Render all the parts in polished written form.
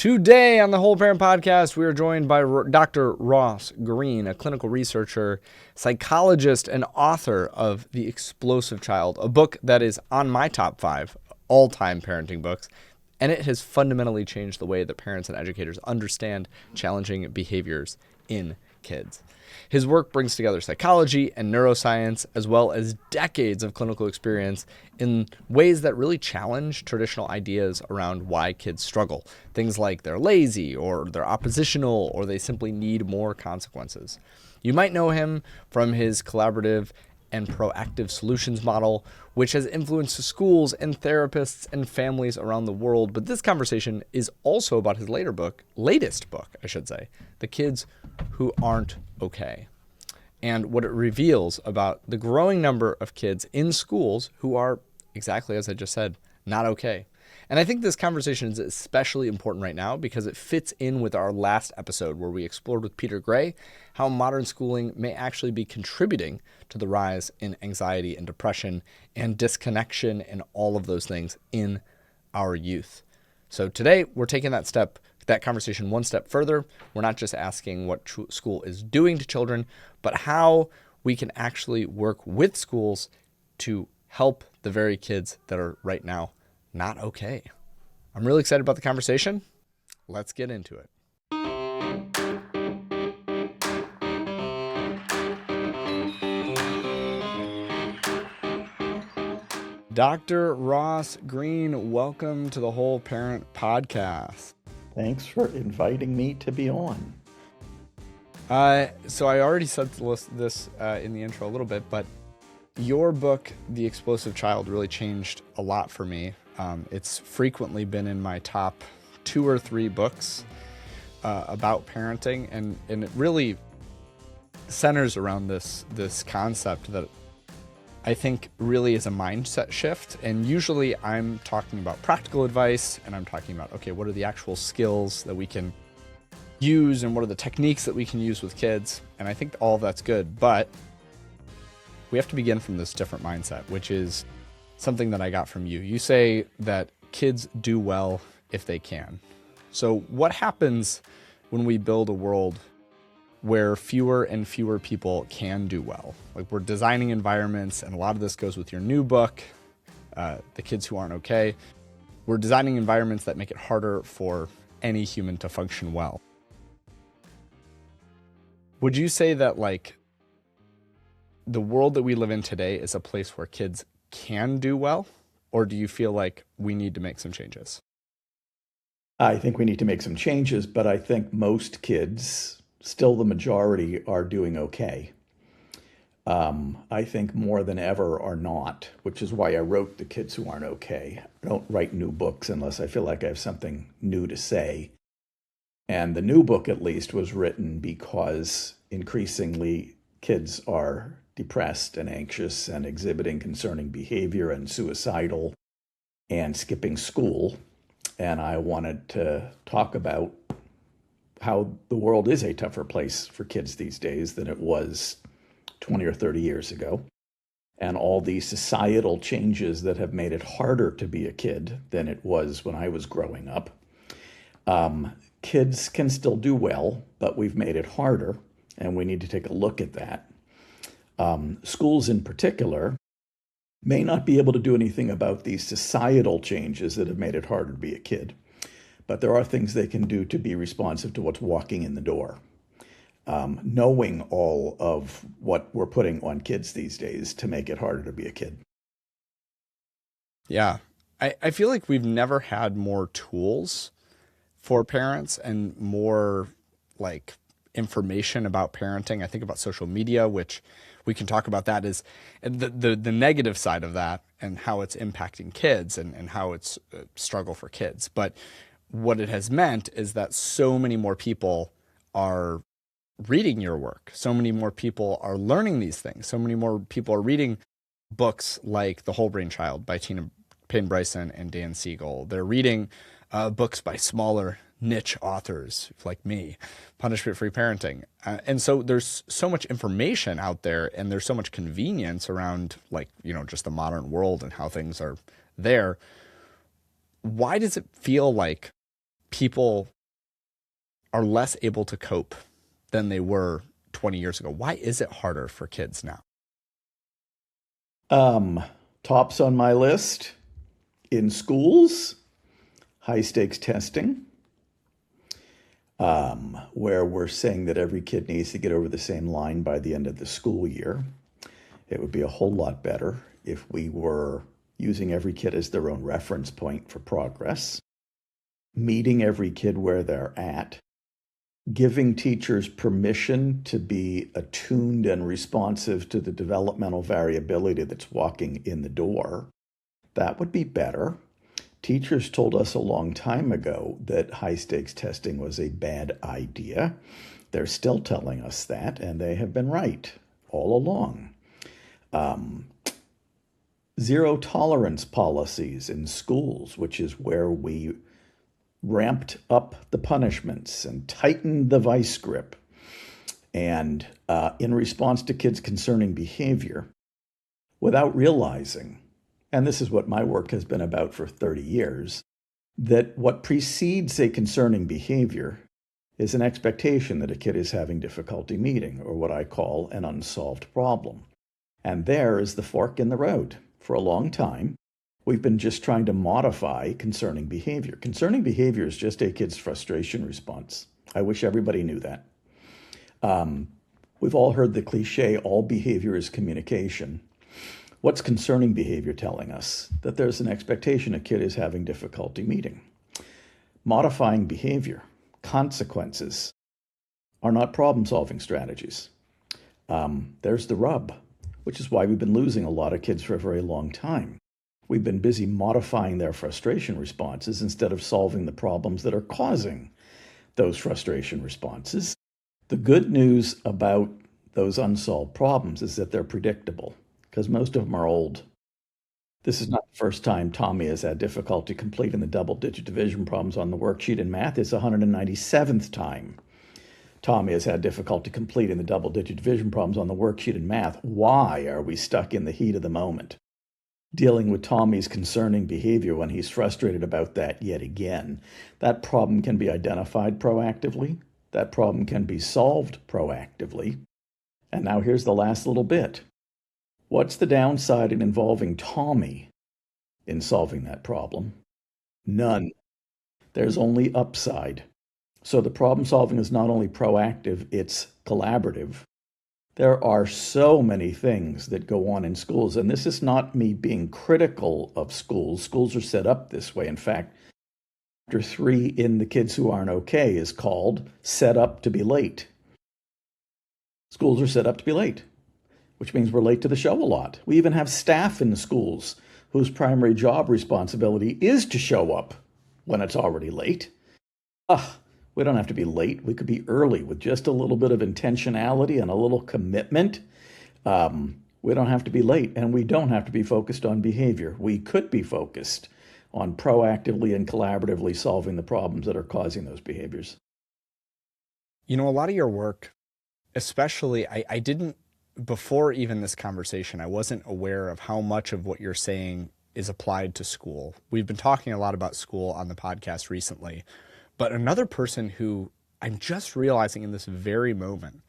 Today on the Whole Parent Podcast, we are joined by Dr. Ross Greene, a clinical researcher, psychologist, and author of The Explosive Child, a book that is on my top 5 all-time parenting books, and it has fundamentally changed the way that parents and educators understand challenging behaviors in kids. His work brings together psychology and neuroscience, as well as decades of clinical experience in ways that really challenge traditional ideas around why kids struggle. Things like they're lazy, or they're oppositional, or they simply need more consequences. You might know him from his collaborative and proactive solutions model, which has influenced schools and therapists and families around the world. But this conversation is also about his latest book, The Kids Who Aren't Okay, and what it reveals about the growing number of kids in schools who are, exactly as I just said, not okay. And I think this conversation is especially important right now because it fits in with our last episode where we explored with Peter Gray how modern schooling may actually be contributing to the rise in anxiety and depression and disconnection and all of those things in our youth. So today we're taking that conversation one step further. We're not just asking what school is doing to children, but how we can actually work with schools to help the very kids that are right now not okay. I'm really excited about the conversation. Let's get into it. Dr. Ross Greene, welcome to the Whole Parent Podcast. Thanks for inviting me to be on. So I already said this in the intro a little bit, but your book, The Explosive Child, really changed a lot for me. It's frequently been in my top 2 or 3 books about parenting, and it really centers around this concept that I think really is a mindset shift. And usually I'm talking about practical advice, and I'm talking about, okay, what are the actual skills that we can use and what are the techniques that we can use with kids? And I think all of that's good, but we have to begin from this different mindset, which is something that I got from you. You say that kids do well if they can. So what happens when we build a world where fewer and fewer people can do well? Like, we're designing environments, and a lot of this goes with your new book, The Kids Who Aren't Okay. We're designing environments that make it harder for any human to function well. Would you say that, like, the world that we live in today is a place where kids can do well, or do you feel like we need to make some changes? I think we need to make some changes, but I think most kids, still the majority, are doing okay. I think more than ever are not, which is why I wrote The Kids Who Aren't Okay. I don't write new books unless I feel like I have something new to say. And the new book, at least, was written because increasingly kids are depressed and anxious and exhibiting concerning behavior and suicidal and skipping school. And I wanted to talk about how the world is a tougher place for kids these days than it was 20 or 30 years ago, and all these societal changes that have made it harder to be a kid than it was when I was growing up. Kids can still do well, but we've made it harder, and we need to take a look at that. Schools in particular may not be able to do anything about these societal changes that have made it harder to be a kid, but there are things they can do to be responsive to what's walking in the door. Knowing all of what we're putting on kids these days to make it harder to be a kid. Yeah, I feel like we've never had more tools for parents and more like information about parenting. I think about social media, which we can talk about that as the negative side of that and how it's impacting kids and how it's a struggle for kids. But what it has meant is that so many more people are reading your work. So many more people are learning these things. So many more people are reading books like The Whole Brain Child by Tina Payne Bryson and Dan Siegel. They're reading books by smaller niche authors like me, Punishment-Free Parenting. And so there's so much information out there, and there's so much convenience around, like, you know, just the modern world and how things are there. Why does it feel like people are less able to cope than they were 20 years ago. Why is it harder for kids now? Tops on my list in schools, high stakes testing, where we're saying that every kid needs to get over the same line by the end of the school year. It would be a whole lot better if we were using every kid as their own reference point for progress, meeting every kid where they're at, giving teachers permission to be attuned and responsive to the developmental variability that's walking in the door. That would be better. Teachers told us a long time ago that high-stakes testing was a bad idea. They're still telling us that, and they have been right all along. Zero tolerance policies in schools, which is where we ramped up the punishments and tightened the vice grip. And in response to kids' concerning behavior, without realizing, and this is what my work has been about for 30 years, that what precedes a concerning behavior is an expectation that a kid is having difficulty meeting, or what I call an unsolved problem. And there is the fork in the road. For a long time, we've been just trying to modify concerning behavior. Concerning behavior is just a kid's frustration response. I wish everybody knew that. We've all heard the cliche, all behavior is communication. What's concerning behavior telling us? That there's an expectation a kid is having difficulty meeting. Modifying behavior, consequences, are not problem-solving strategies. There's the rub, which is why we've been losing a lot of kids for a very long time. We've been busy modifying their frustration responses instead of solving the problems that are causing those frustration responses. The good news about those unsolved problems is that they're predictable, because most of them are old. This is not the first time Tommy has had difficulty completing the double-digit division problems on the worksheet in math. It's the 197th time Tommy has had difficulty completing the double-digit division problems on the worksheet in math. Why are we stuck in the heat of the moment, dealing with Tommy's concerning behavior when he's frustrated about that yet again? That problem can be identified proactively. That problem can be solved proactively. And now here's the last little bit. What's the downside in involving Tommy in solving that problem? None. There's only upside. So the problem solving is not only proactive, it's collaborative. There are so many things that go on in schools, and this is not me being critical of schools. Schools are set up this way. In fact, chapter 3 in The Kids Who Aren't Okay is called Set Up to Be Late. Schools are set up to be late, which means we're late to the show a lot. We even have staff in the schools whose primary job responsibility is to show up when it's already late. We don't have to be late. We could be early with just a little bit of intentionality and a little commitment. We don't have to be late, and we don't have to be focused on behavior. We could be focused on proactively and collaboratively solving the problems that are causing those behaviors. You know, a lot of your work, especially, I didn't, before even this conversation, I wasn't aware of how much of what you're saying is applied to school. We've been talking a lot about school on the podcast recently. But another person who I'm just realizing in this very moment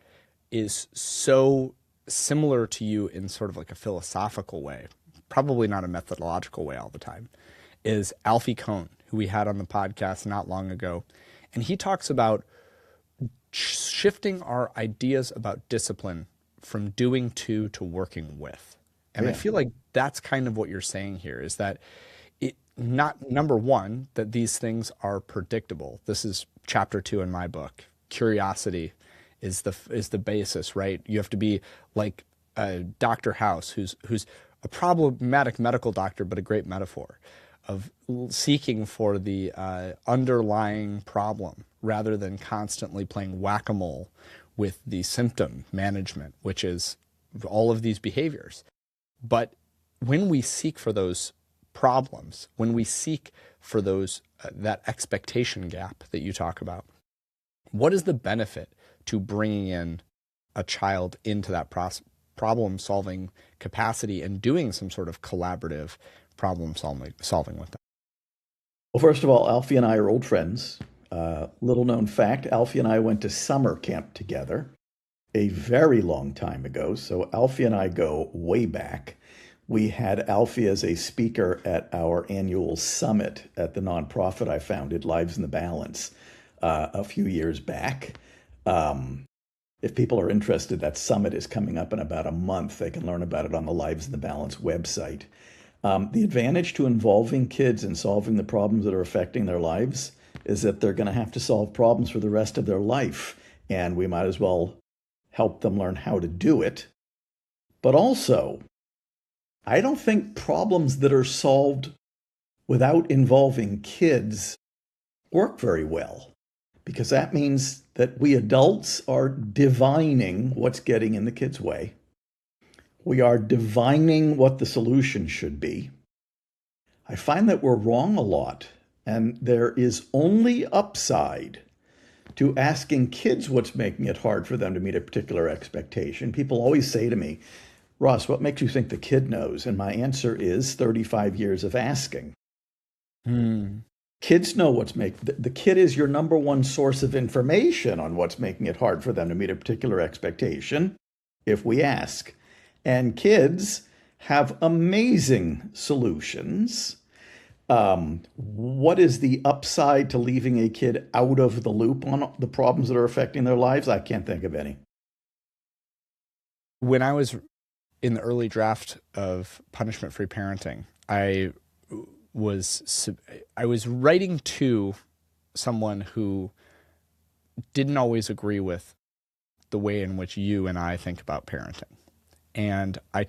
is so similar to you in sort of like a philosophical way, probably not a methodological way all the time, is Alfie Kohn, who we had on the podcast not long ago. And he talks about shifting our ideas about discipline from doing to working with. And I feel like that's kind of what you're saying here, is that not, number one, that these things are predictable. This is chapter 2 in my book. Curiosity is the basis, right? You have to be like Dr. House, who's a problematic medical doctor, but a great metaphor of seeking for the underlying problem rather than constantly playing whack-a-mole with the symptom management, which is all of these behaviors. But when we seek for those problems, when we seek for those that expectation gap that you talk about, what is the benefit to bringing in a child into that problem solving capacity and doing some sort of collaborative problem solving with them? Well, first of all, Alfie and I are old friends. Little known fact, Alfie and I went to summer camp together a very long time ago. So Alfie and I go way back. We had Alfie as a speaker at our annual summit at the nonprofit I founded, Lives in the Balance, a few years back. If people are interested, that summit is coming up in about a month. They can learn about it on the Lives in the Balance website. The advantage to involving kids in solving the problems that are affecting their lives is that they're going to have to solve problems for the rest of their life. And we might as well help them learn how to do it. But also, I don't think problems that are solved without involving kids work very well, because that means that we adults are divining what's getting in the kids' way. We are divining what the solution should be. I find that we're wrong a lot, and there is only upside to asking kids what's making it hard for them to meet a particular expectation. People always say to me, Ross, what makes you think the kid knows? And my answer is 35 years of asking. Kids know the kid is your number one source of information on what's making it hard for them to meet a particular expectation if we ask. And kids have amazing solutions. What is the upside to leaving a kid out of the loop on the problems that are affecting their lives? I can't think of any. When I was in the early draft of punishment-free parenting, I was writing to someone who didn't always agree with the way in which you and I think about parenting. And I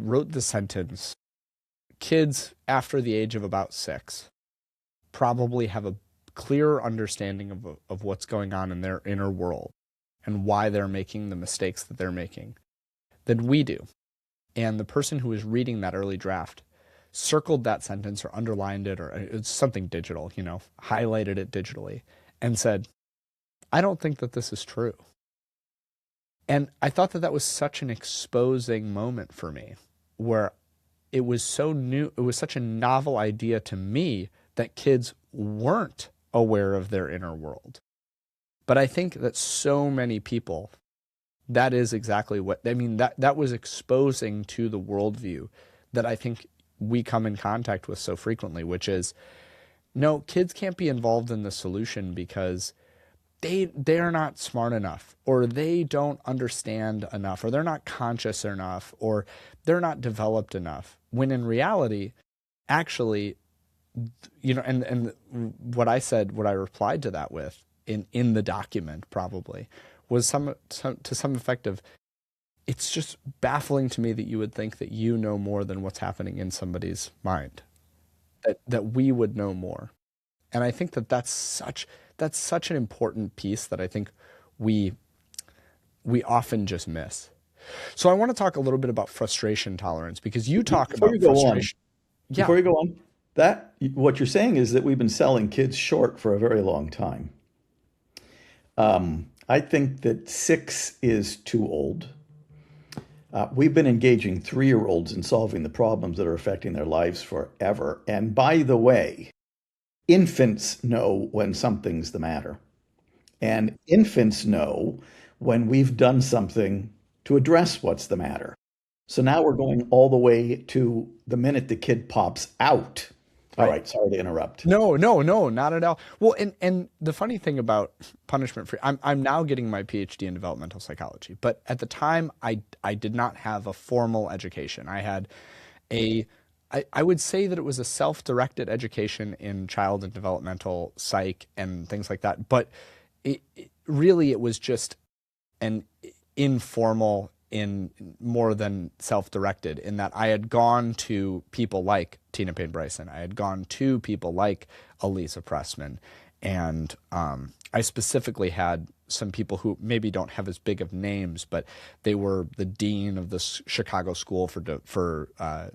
wrote the sentence, kids after the age of about 6 probably have a clearer understanding of what's going on in their inner world and why they're making the mistakes that they're making than we do. And the person who was reading that early draft circled that sentence or underlined it, or it's something digital, highlighted it digitally and said, I don't think that this is true. And I thought that was such an exposing moment for me, where it was so new, it was such a novel idea to me that kids weren't aware of their inner world. But I think that so many people, that is exactly that was exposing to the worldview that I think we come in contact with so frequently, which is, no, kids can't be involved in the solution because they're not smart enough, or they don't understand enough, or they're not conscious enough, or they're not developed enough. When in reality, actually, and what I replied to that with in the document probably was to some effect of, it's just baffling to me that you would think that you know more than what's happening in somebody's mind, that we would know more. And I think that's such an important piece that I think we often just miss. So I want to talk a little bit about frustration tolerance, because you talk about frustration. Before you go on, what you're saying is that we've been selling kids short for a very long time. I think that 6 is too old. We've been engaging 3-year-olds in solving the problems that are affecting their lives forever. And by the way, infants know when something's the matter. And infants know when we've done something to address what's the matter. So now we're going all the way to the minute the kid pops out. All right, sorry to interrupt. No, not at all. Well, and the funny thing about punishment-free, I'm now getting my PhD in developmental psychology, but at the time I did not have a formal education. I had I would say that it was a self-directed education in child and developmental psych and things like that, but it was just an informal, in more than self-directed, in that I had gone to people like Tina Payne Bryson. I had gone to people like Elisa Pressman. And I specifically had some people who maybe don't have as big of names, but they were the dean of the Chicago School for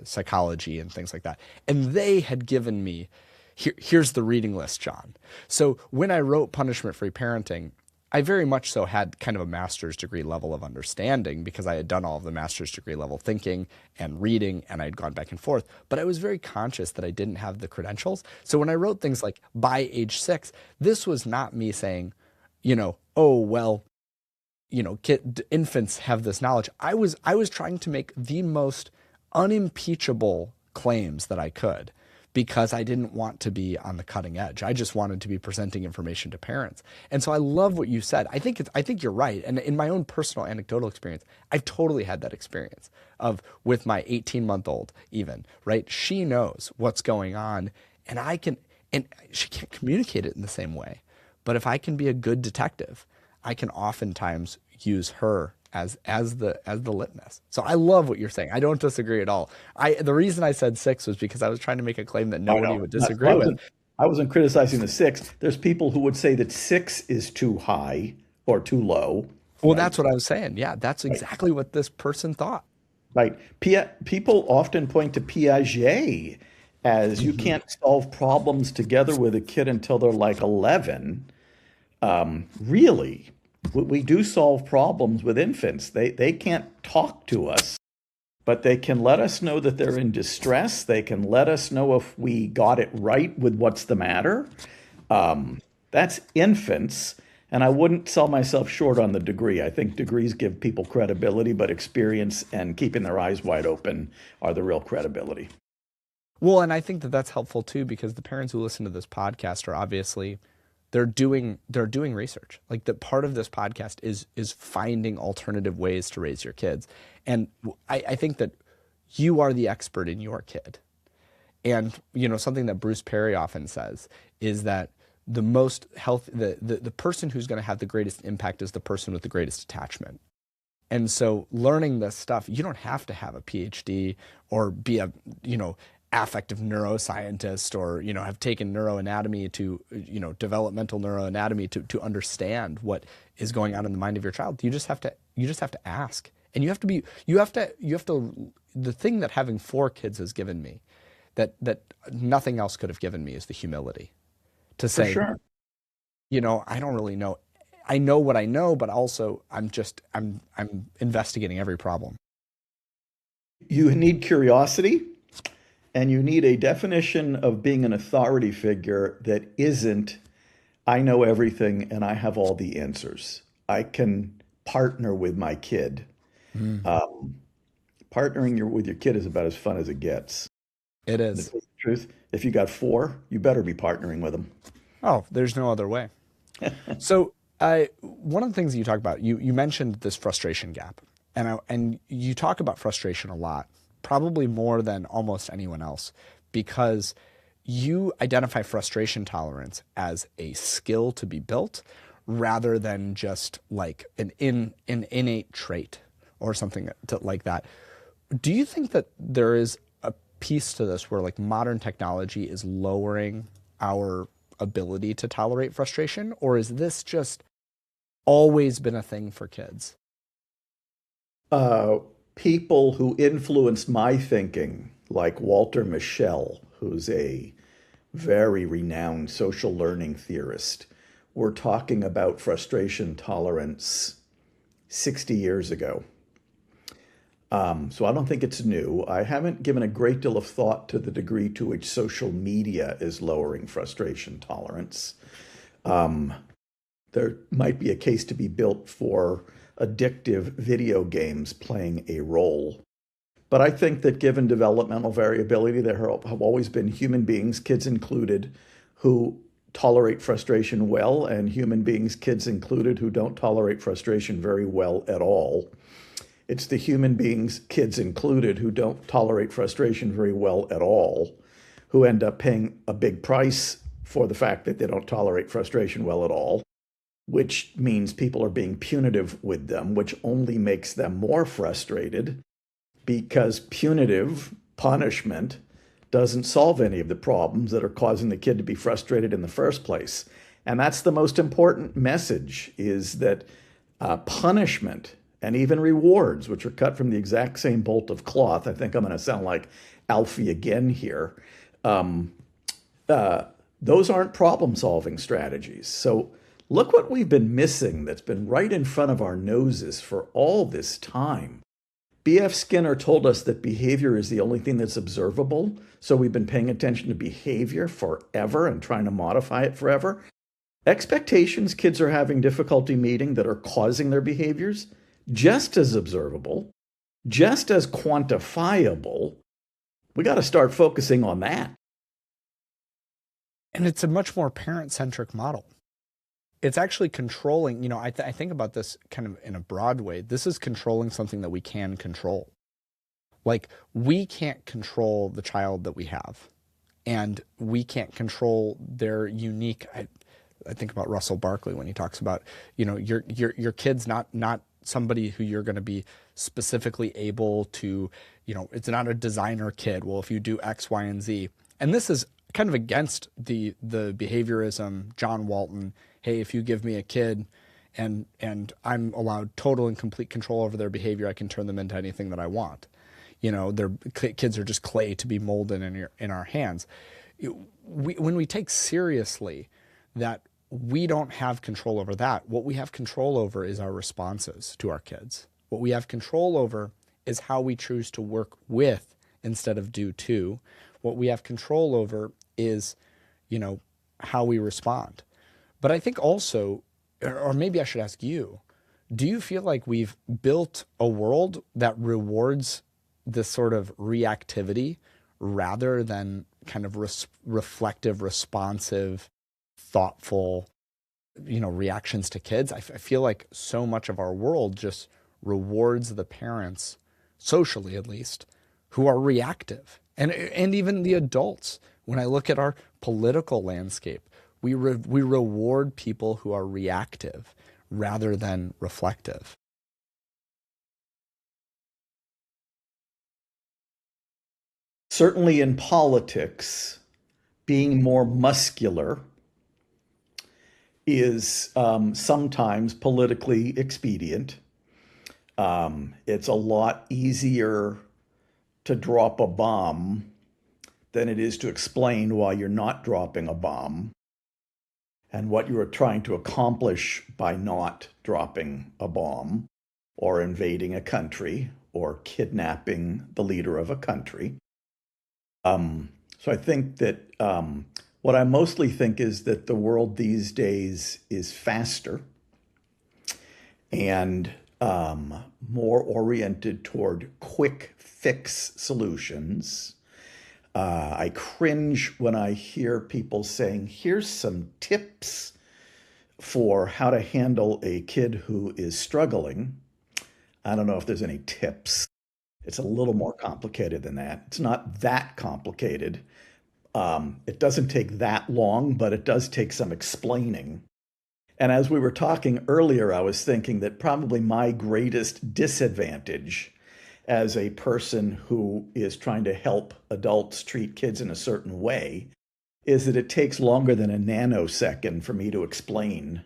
Psychology and things like that. And they had given me, here's the reading list, John. So when I wrote Punishment-Free Parenting, I very much so had kind of a master's degree level of understanding because I had done all of the master's degree level thinking and reading, and I'd gone back and forth. But I was very conscious that I didn't have the credentials. So when I wrote things like by age 6, this was not me saying, oh, well, infants have this knowledge. I was trying to make the most unimpeachable claims that I could because I didn't want to be on the cutting edge. I just wanted to be presenting information to parents. And so I love what you said. I think you're right. And in my own personal anecdotal experience, I've totally had that experience of with my 18-month-old even, right? She knows what's going on and and she can't communicate it in the same way. But if I can be a good detective, I can oftentimes use her as the litmus. So I love what you're saying. I don't disagree at all. The reason I said 6 was because I was trying to make a claim that I nobody know. would disagree with. I wasn't criticizing the 6. There's people who would say that 6 is too high or too low, Well, right? that's what I was saying. Yeah, that's Right. exactly what this person thought. Right. People often point to Piaget as you Hmm. can't solve problems together with a kid until they're like 11. Really, we do solve problems with infants. They can't talk to us, but they can let us know that they're in distress. They can let us know if we got it right with what's the matter. That's infants. And I wouldn't sell myself short on the degree. I think degrees give people credibility, but experience and keeping their eyes wide open are the real credibility. Well, and I think that that's helpful too because the parents who listen to this podcast are obviously they're doing research. Like that part of this podcast is finding alternative ways to raise your kids. And I think that you are the expert in your kid. And something that Bruce Perry often says is that the most health the person who's going to have the greatest impact is the person with the greatest attachment. And so learning this stuff, you don't have to have a PhD or be a, affective neuroscientist or, have taken neuroanatomy to, developmental neuroanatomy to understand what is going on in the mind of your child. You just have to ask. And the thing that having 4 kids has given me that nothing else could have given me is the humility to For say, sure. I don't really know. I know what I know, but also I'm investigating every problem. You need curiosity and you need a definition of being an authority figure that isn't, I know everything and I have all the answers. I can partner with my kid. Mm, Partnering with your kid is about as fun as it gets. it And to is. tell you the truth, if you got 4, you better be partnering with them. Oh, there's no other way. So, one of the things that you talk about, you mentioned this frustration gap, and you talk about frustration a lot, probably more than almost anyone else, because you identify frustration tolerance as a skill to be built, rather than just like an innate trait or something like that. Do you think that there is a piece to this where like modern technology is lowering our ability to tolerate frustration, or is this just always been a thing for kids? uh, People who influenced my thinking, like Walter Mischel, who's a very renowned social learning theorist, were talking about frustration tolerance 60 years ago. So I don't think it's new. I haven't given a great deal of thought to the degree to which social media is lowering frustration tolerance. There might be a case to be built for addictive video games playing a role. But I think that given developmental variability, there have always been human beings, kids included, who tolerate frustration well, and human beings, kids included, who don't tolerate frustration very well at all. It's the human beings, kids included, who don't tolerate frustration very well at all, who end up paying a big price for the fact that they don't tolerate frustration well at all, which means people are being punitive with them, which only makes them more frustrated because punitive punishment doesn't solve any of the problems that are causing the kid to be frustrated in the first place. And that's the most important message, is that punishment and even rewards, which are cut from the exact same bolt of cloth — I think I'm going to sound like Alfie again here — um, those aren't problem solving strategies. So Look what we've been missing that's been right in front of our noses for all this time. B.F. Skinner told us that behavior is the only thing that's observable. So we've been paying attention to behavior forever and trying to modify it forever. Expectations kids are having difficulty meeting that are causing their behaviors, just as observable, just as quantifiable. We got to start focusing on that. And it's a much more parent-centric model. It's actually controlling, I think about this kind of in a broad way. This is controlling something that we can control. Like, we can't control the child that we have, and we can't control their unique. I think about Russell Barkley when he talks about, your kid's not somebody who you're going to be specifically able to, it's not a designer kid. Well, if you do X, Y, and Z, and this is kind of against the behaviorism, John Walton. Hey, if you give me a kid and I'm allowed total and complete control over their behavior, I can turn them into anything that I want. Their kids are just clay to be molded in our hands. When we take seriously that we don't have control over that, what we have control over is our responses to our kids. What we have control over is how we choose to work with instead of do to. What we have control over is, how we respond. But I think also, or maybe I should ask you, do you feel like we've built a world that rewards this sort of reactivity rather than kind of reflective, responsive, thoughtful, reactions to kids? I feel like so much of our world just rewards the parents, socially at least, who are reactive. And even the adults. When I look at our political landscape, we reward people who are reactive rather than reflective. Certainly in politics, being more muscular is sometimes politically expedient. It's a lot easier to drop a bomb than it is to explain why you're not dropping a bomb and what you are trying to accomplish by not dropping a bomb or invading a country or kidnapping the leader of a country. So I think that what I mostly think is that the world these days is faster and more oriented toward quick fix solutions. I cringe when I hear people saying, here's some tips for how to handle a kid who is struggling. I don't know if there's any tips. It's a little more complicated than that. It's not that complicated. It doesn't take that long, but it does take some explaining. And as we were talking earlier, I was thinking that probably my greatest disadvantage as a person who is trying to help adults treat kids in a certain way is that it takes longer than a nanosecond for me to explain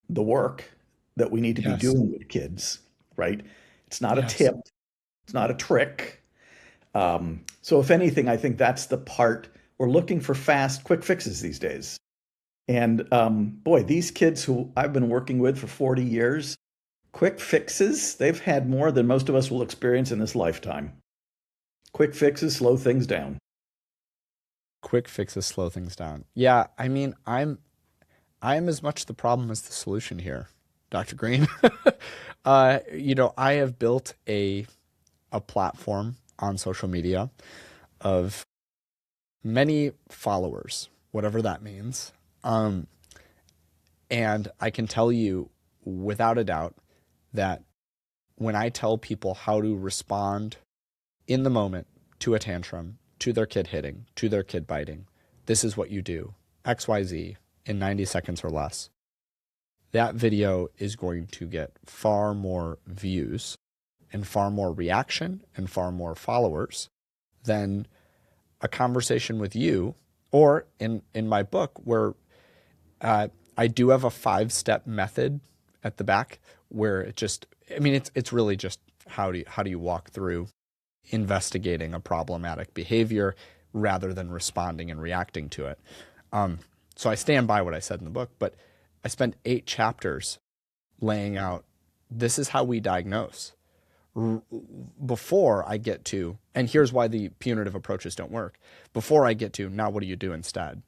the work that we need to be doing with kids, right? It's not a tip. It's not a trick. So if anything, I think that's the part we're looking for fast, quick fixes these days. And boy, these kids who I've been working with for 40 years, quick fixes, they've had more than most of us will experience in this lifetime. Quick fixes slow things down. Quick fixes slow things down. Yeah, I mean, I'm as much the problem as the solution here, Dr. Greene. I have built a platform on social media of many followers, whatever that means. And I can tell you without a doubt that when I tell people how to respond in the moment to a tantrum, to their kid hitting, to their kid biting, this is what you do, XYZ, in 90 seconds or less, that video is going to get far more views and far more reaction and far more followers than a conversation with you, or in my book where I do have a 5-step method at the back where it's really just how do you walk through investigating a problematic behavior rather than responding and reacting to it. So I stand by what I said in the book, but I spent 8 chapters laying out, this is how we diagnose. Before I get to, and here's why the punitive approaches don't work, before I get to, now what do you do instead?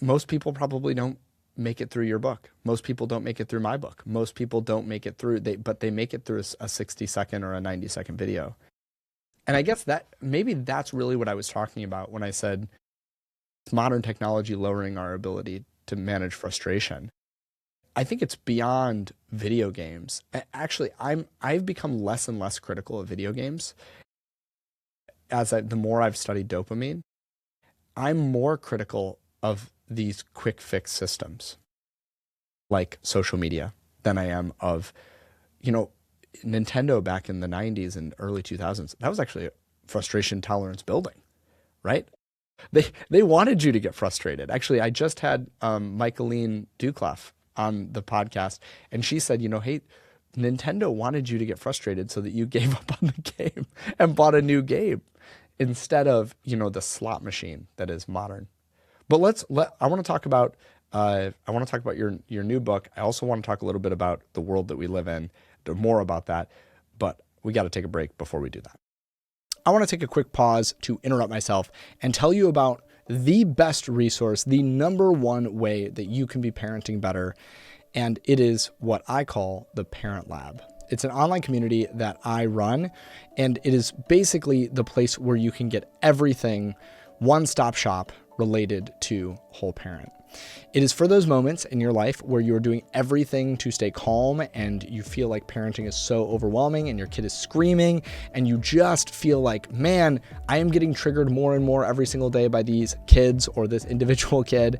Most people probably don't make it through your book. Most people don't make it through my book. Most people don't make it through, but they make it through a 60-second or a 90-second video. And I guess that maybe that's really what I was talking about when I said modern technology lowering our ability to manage frustration. I think it's beyond video games. Actually, I've become less and less critical of video games the more I've studied dopamine. I'm more critical of these quick fix systems like social media than I am of, Nintendo back in the 90s and early 2000s. That was actually a frustration tolerance building, right? They wanted you to get frustrated. Actually, I just had Michaeline Ducloff on the podcast, and she said, hey, Nintendo wanted you to get frustrated so that you gave up on the game and bought a new game instead of, the slot machine that is modern. But I want to talk about your new book. I also want to talk a little bit about the world that we live in, more about that, but we got to take a break before we do that. I want to take a quick pause to interrupt myself and tell you about the best resource, the number one way that you can be parenting better, and it is what I call the Parent Lab. It's an online community that I run, and it is basically the place where you can get everything, one-stop shop related to whole parent. It is for those moments in your life where you're doing everything to stay calm and you feel like parenting is so overwhelming and your kid is screaming and you just feel like, man, I am getting triggered more and more every single day by these kids or this individual kid.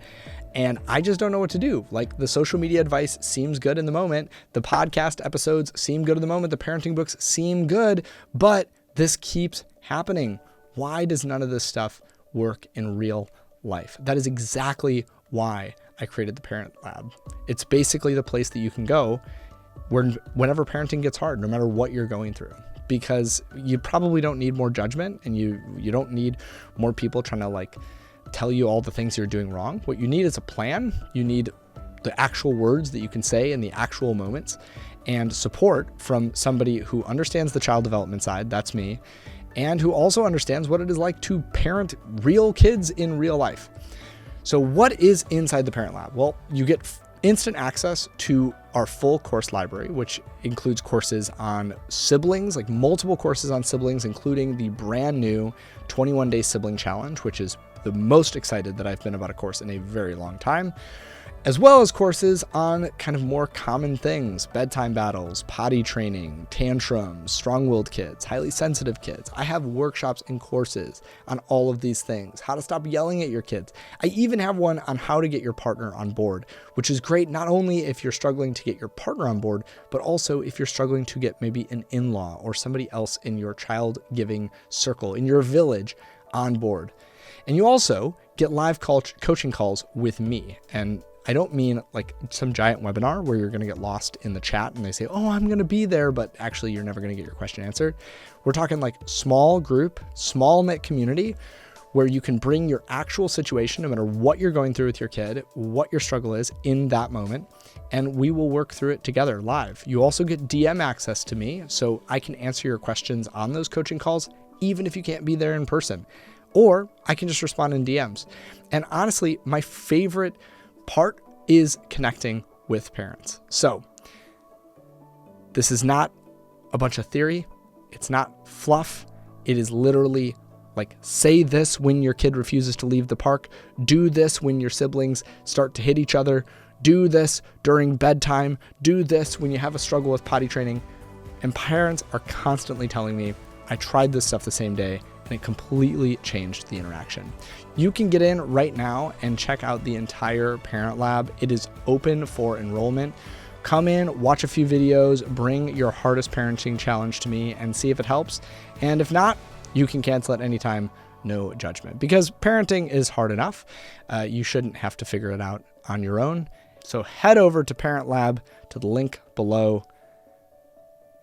And I just don't know what to do. Like, the social media advice seems good in the moment. The podcast episodes seem good in the moment. The parenting books seem good, but this keeps happening. Why does none of this stuff work in real life? That is exactly why I created the Parent Lab. It's basically the place that you can go whenever parenting gets hard, no matter what you're going through, because you probably don't need more judgment and you don't need more people trying to tell you all the things you're doing wrong. What you need is a plan. You need the actual words that you can say in the actual moments, and support from somebody who understands the child development side, that's me, and who also understands what it is like to parent real kids in real life. So what is inside the Parent Lab? Well, you get instant access to our full course library, which includes courses on siblings, like multiple courses on siblings, including the brand new 21-day sibling challenge, which is the most excited that I've been about a course in a very long time, as well as courses on kind of more common things, bedtime battles, potty training, tantrums, strong-willed kids, highly sensitive kids. I have workshops and courses on all of these things, how to stop yelling at your kids. I even have one on how to get your partner on board, which is great not only if you're struggling to get your partner on board, but also if you're struggling to get maybe an in-law or somebody else in your child-giving circle, in your village, on board. And you also get live coaching calls with me. And I don't mean like some giant webinar where you're going to get lost in the chat and they say, oh, I'm going to be there, but actually you're never going to get your question answered. We're talking like small group, small knit community where you can bring your actual situation, no matter what you're going through with your kid, what your struggle is in that moment, and we will work through it together live. You also get DM access to me, so I can answer your questions on those coaching calls, even if you can't be there in person, or I can just respond in DMs. And honestly, my favorite part is connecting with parents. So this is not a bunch of theory. It's not fluff. It is literally like, say this when your kid refuses to leave the park. Do this when your siblings start to hit each other. Do this during bedtime. Do this when you have a struggle with potty training. And parents are constantly telling me, I tried this stuff the same day and it completely changed the interaction. You can get in right now and check out the entire Parent Lab. It is open for enrollment. Come in, watch a few videos, bring your hardest parenting challenge to me and see if it helps. And if not, you can cancel at any time, no judgment. Because parenting is hard enough. You shouldn't have to figure it out on your own. So head over to Parent Lab, to the link below,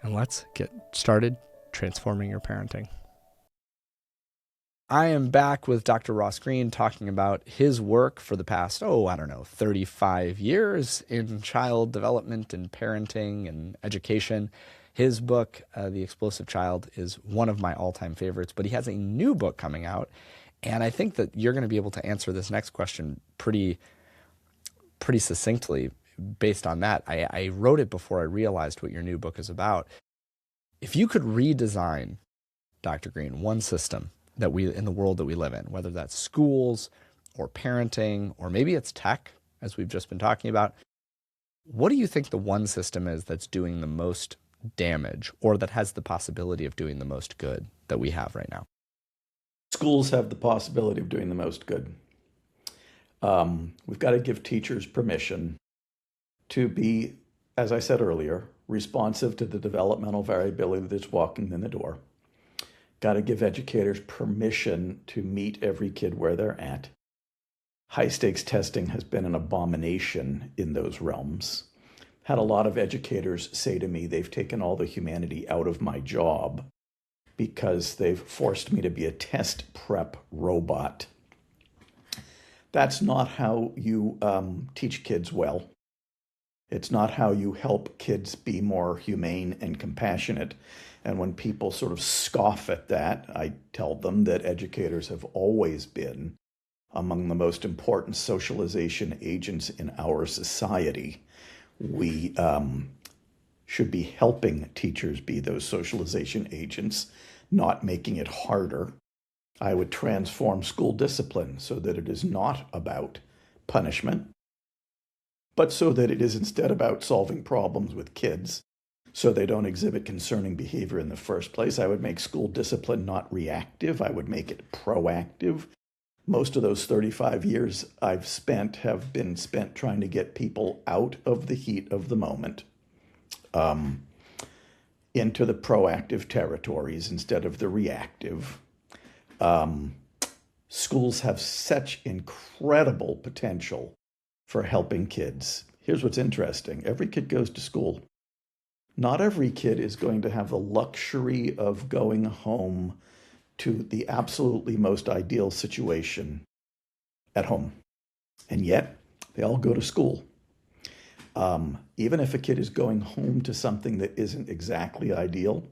and let's get started transforming your parenting. I am back with Dr. Ross Greene talking about his work for the past, 35 years in child development and parenting and education. His book, The Explosive Child, is one of my all-time favorites, but he has a new book coming out, and I think that you're going to be able to answer this next question pretty succinctly based on that. I wrote it before I realized what your new book is about. If you could redesign, Dr. Greene, one system that we in the world that we live in, whether that's schools or parenting, or maybe it's tech, as we've just been talking about, what do you think the one system is that's doing the most damage or that has the possibility of doing the most good that we have right now? Schools have the possibility of doing the most good. We've got to give teachers permission to be, as I said earlier, responsive to the developmental variability that's walking in the door. Got to give educators permission to meet every kid where they're at. High stakes testing has been an abomination in those realms. Had a lot of educators say to me they've taken all the humanity out of my job because they've forced me to be a test prep robot. That's not how you teach kids well. It's not how you help kids be more humane and compassionate. And when people sort of scoff at that, I tell them that educators have always been among the most important socialization agents in our society. We should be helping teachers be those socialization agents, not making it harder. I would transform school discipline so that it is not about punishment, but so that it is instead about solving problems with kids so they don't exhibit concerning behavior in the first place. I would make school discipline not reactive. I would make it proactive. Most of those 35 years I've spent have been spent trying to get people out of the heat of the moment into the proactive territories instead of the reactive. Schools have such incredible potential for helping kids. Here's what's interesting. Every kid goes to school. Not every kid is going to have the luxury of going home to the absolutely most ideal situation at home. And yet, they all go to school. Even if a kid is going home to something that isn't exactly ideal,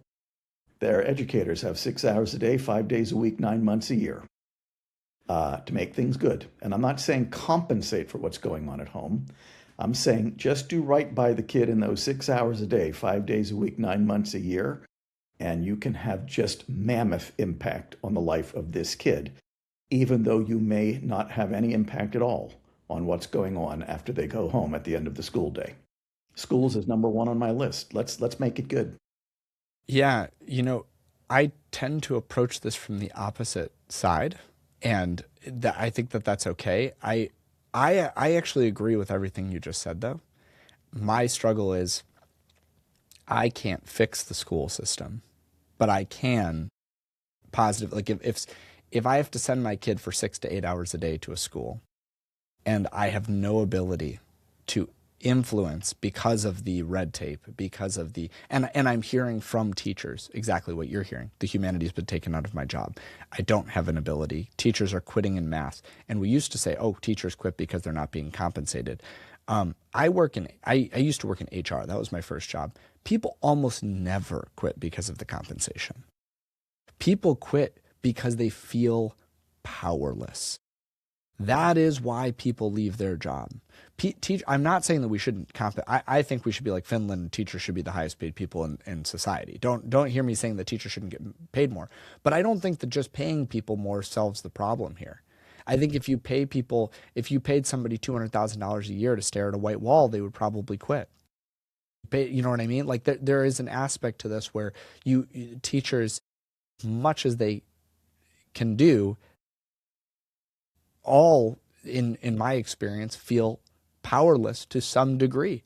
their educators have 6 hours a day, 5 days a week, 9 months a year to make things good. And I'm not saying compensate for what's going on at home. I'm saying just do right by the kid in those 6 hours a day, 5 days a week, 9 months a year, and you can have just mammoth impact on the life of this kid, even though you may not have any impact at all on what's going on after they go home at the end of the school day. Schools is number one on my list. Let's make it good. Yeah, I tend to approach this from the opposite side, and I think that that's okay. I actually agree with everything you just said, though. My struggle is I can't fix the school system, but I can like if I have to send my kid for 6 to 8 hours a day to a school, and I have no ability to influence because of the red tape, because of and I'm hearing from teachers exactly what you're hearing. The humanity's been taken out of my job. I don't have an ability. Teachers are quitting en masse. And we used to say, oh, teachers quit because they're not being compensated. I used to work in HR. That was my first job. People almost never quit because of the compensation. People quit because they feel powerless. That is why people leave their job. I'm not saying that we shouldn't I think we should be like Finland. Teachers should be the highest paid people in society. Don't hear me saying that teachers shouldn't get paid more. But I don't think that just paying people more solves the problem here. I think if you paid somebody $200,000 a year to stare at a white wall, they would probably quit. You know what I mean? Like there is an aspect to this where teachers, much as they can do, all in my experience feel powerless to some degree.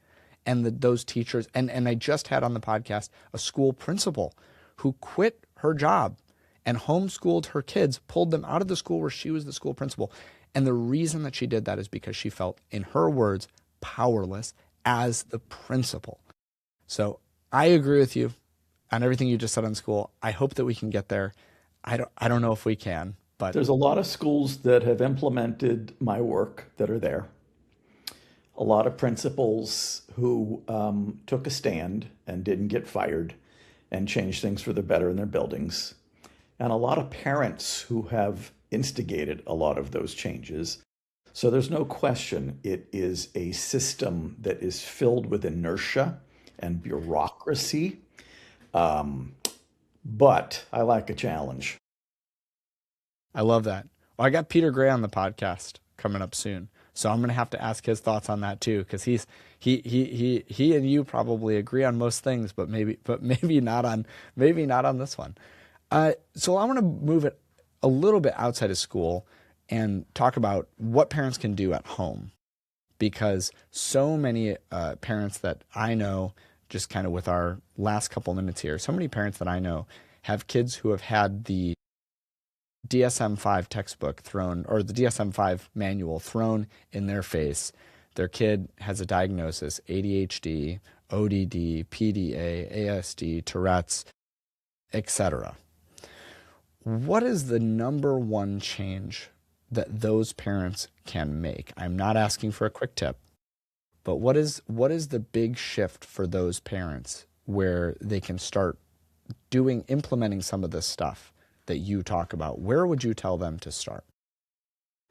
And those teachers, and I just had on the podcast a school principal who quit her job and homeschooled her kids, pulled them out of the school where she was the school principal. And the reason that she did that is because she felt, in her words, powerless as the principal. So I agree with you on everything you just said on school. I hope that we can get there. I don't know if we can, But There's a lot of schools that have implemented my work that are there. A lot of principals who took a stand and didn't get fired and changed things for the better in their buildings. And a lot of parents who have instigated a lot of those changes. So there's no question it is a system that is filled with inertia and bureaucracy. But I like a challenge. I love that. Well, I got Peter Gray on the podcast coming up soon, so I'm going to have to ask his thoughts on that too, because he and you probably agree on most things, but maybe not on this one. So I want to move it a little bit outside of school and talk about what parents can do at home, because so many parents that I know, just kind of with our last couple minutes here, so many parents that I know have kids who have had the DSM-5 textbook thrown, or the DSM-5 manual thrown in their face. Their kid has a diagnosis: ADHD, ODD, PDA, ASD, Tourette's, etc. What is the number one change that those parents can make? I'm not asking for a quick tip, but what is the big shift for those parents where they can start implementing some of this stuff that you talk about? Where would you tell them to start?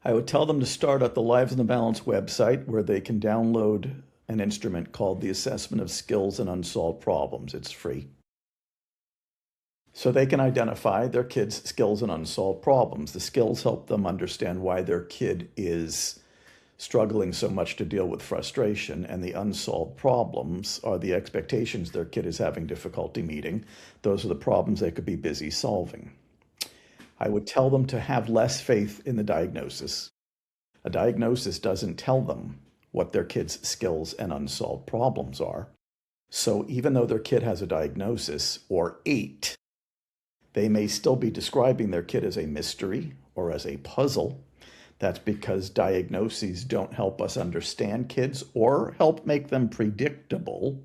I would tell them to start at the Lives in the Balance website, where they can download an instrument called the Assessment of Skills and Unsolved Problems. It's free. So they can identify their kids' skills and unsolved problems. The skills help them understand why their kid is struggling so much to deal with frustration, and the unsolved problems are the expectations their kid is having difficulty meeting. Those are the problems they could be busy solving. I would tell them to have less faith in the diagnosis. A diagnosis doesn't tell them what their kid's skills and unsolved problems are. So even though their kid has a diagnosis or 8, they may still be describing their kid as a mystery or as a puzzle. That's because diagnoses don't help us understand kids or help make them predictable,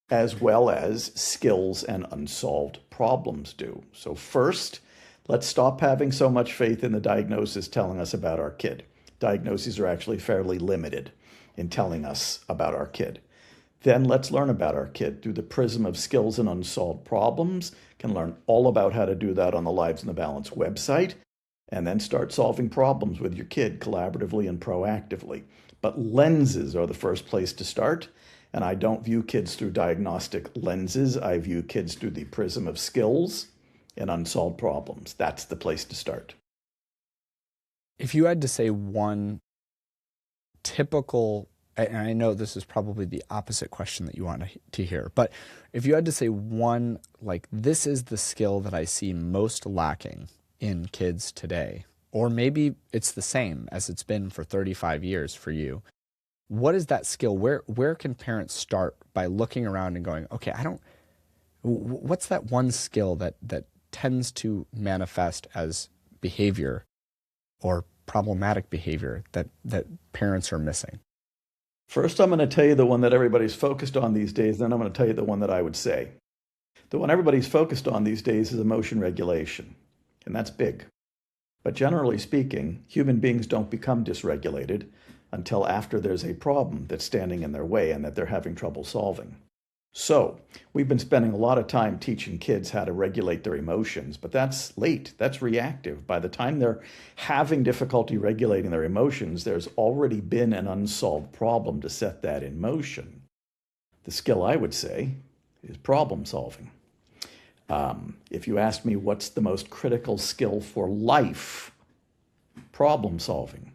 as well as skills and unsolved problems do. So first, let's stop having so much faith in the diagnosis telling us about our kid. Diagnoses are actually fairly limited in telling us about our kid. Then let's learn about our kid through the prism of skills and unsolved problems. Can learn all about how to do that on the Lives in the Balance website, and then start solving problems with your kid collaboratively and proactively. But lenses are the first place to start, and I don't view kids through diagnostic lenses. I view kids through the prism of skills and unsolved problems. That's the place to start. If you had to say one typical, and I know this is probably the opposite question that you want to hear, but if you had to say one, like, this is the skill that I see most lacking in kids today, or maybe it's the same as it's been for 35 years for you, what is that skill? Where can parents start by looking around and going, okay, what's that one skill that tends to manifest as behavior or problematic behavior that parents are missing? First, I'm going to tell you the one that everybody's focused on these days, then I'm going to tell you the one that I would say. The one everybody's focused on these days is emotion regulation, and that's big. But generally speaking, human beings don't become dysregulated until after there's a problem that's standing in their way and that they're having trouble solving. So we've been spending a lot of time teaching kids how to regulate their emotions, but that's late. That's reactive. By the time they're having difficulty regulating their emotions, there's already been an unsolved problem to set that in motion. The skill, I would say, is problem solving. If you ask me what's the most critical skill for life, problem solving.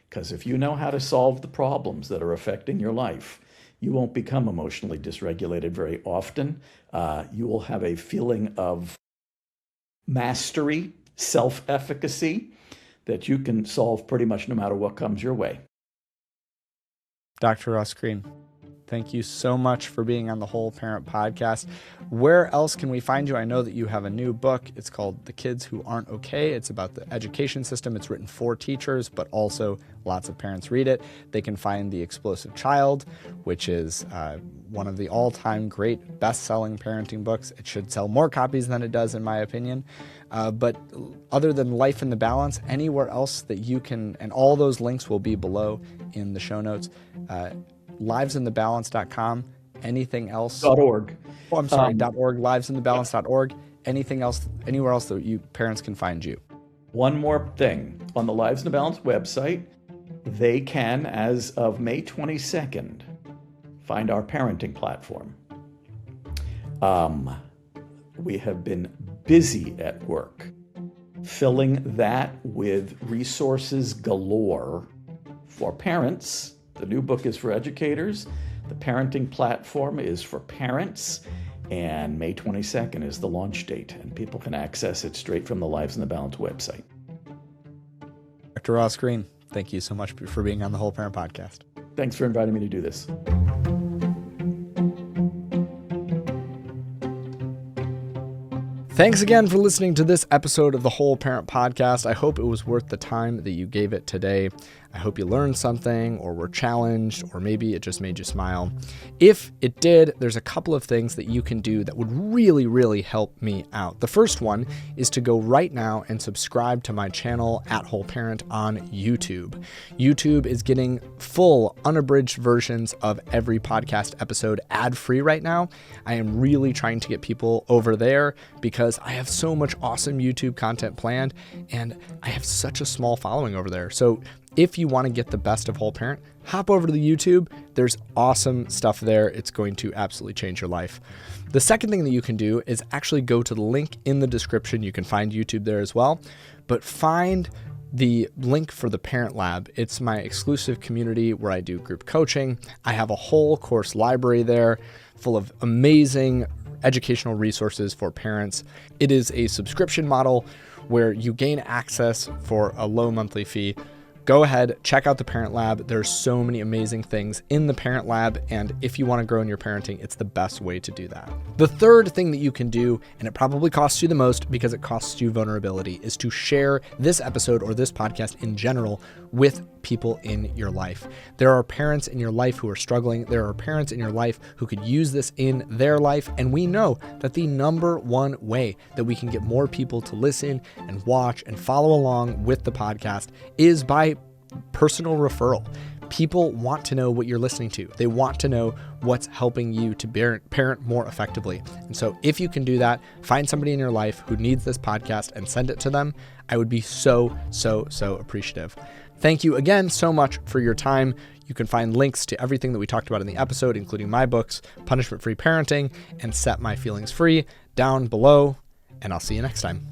Because if you know how to solve the problems that are affecting your life, you won't become emotionally dysregulated very often. You will have a feeling of mastery, self-efficacy, that you can solve pretty much no matter what comes your way. Dr. Ross Greene, Thank you so much for being on the Whole Parent Podcast. Where else can we find you? I know that you have a new book. It's called The Kids Who Aren't Okay. It's about the education system. It's written for teachers, but also lots of parents read it. They can find The Explosive Child, which is one of the all-time great best-selling parenting books. It should sell more copies than it does, in my opinion. But other than Life in the Balance, anywhere else that you can, and all those links will be below in the show notes. livesinthebalance.com. Anything else? .org. Oh, I'm sorry, .org, livesinthebalance.org. Anything else, anywhere else that you parents can find you? One more thing. On the Lives in the Balance website, they can, as of May 22nd, find our parenting platform. We have been busy at work filling that with resources galore for parents. The new book is for educators. The parenting platform is for parents. And May 22nd is the launch date, and people can access it straight from the Lives in the Balance website. Dr. Ross Greene, thank you so much for being on the Whole Parent Podcast. Thanks for inviting me to do this. Thanks again for listening to this episode of the Whole Parent Podcast. I hope it was worth the time that you gave it today. I hope you learned something or were challenged, or maybe it just made you smile. If it did, there's a couple of things that you can do that would really, really help me out. The first one is to go right now and subscribe to my channel at Whole Parent on YouTube. YouTube is getting full, unabridged versions of every podcast episode ad-free right now. I am really trying to get people over there because I have so much awesome YouTube content planned, and I have such a small following over there. So if you want to get the best of Whole Parent, hop over to the YouTube. There's awesome stuff there. It's going to absolutely change your life. The second thing that you can do is actually go to the link in the description. You can find YouTube there as well, but find the link for the Parent Lab. It's my exclusive community where I do group coaching. I have a whole course library there full of amazing educational resources for parents. It is a subscription model where you gain access for a low monthly fee. Go ahead, check out the Parent Lab. There's so many amazing things in the Parent Lab, and if you want to grow in your parenting, it's the best way to do that. The third thing that you can do, and it probably costs you the most because it costs you vulnerability, is to share this episode or this podcast in general with people in your life. There are parents in your life who are struggling. There are parents in your life who could use this in their life, and we know that the number one way that we can get more people to listen and watch and follow along with the podcast is by personal referral. People want to know what you're listening to. They want to know what's helping you to parent more effectively. And so if you can do that, find somebody in your life who needs this podcast and send it to them. I would be so appreciative. Thank you again so much for your time. You can find links to everything that we talked about in the episode, including my books, Punishment-Free Parenting and Set My Feelings Free, down below, and I'll see you next time.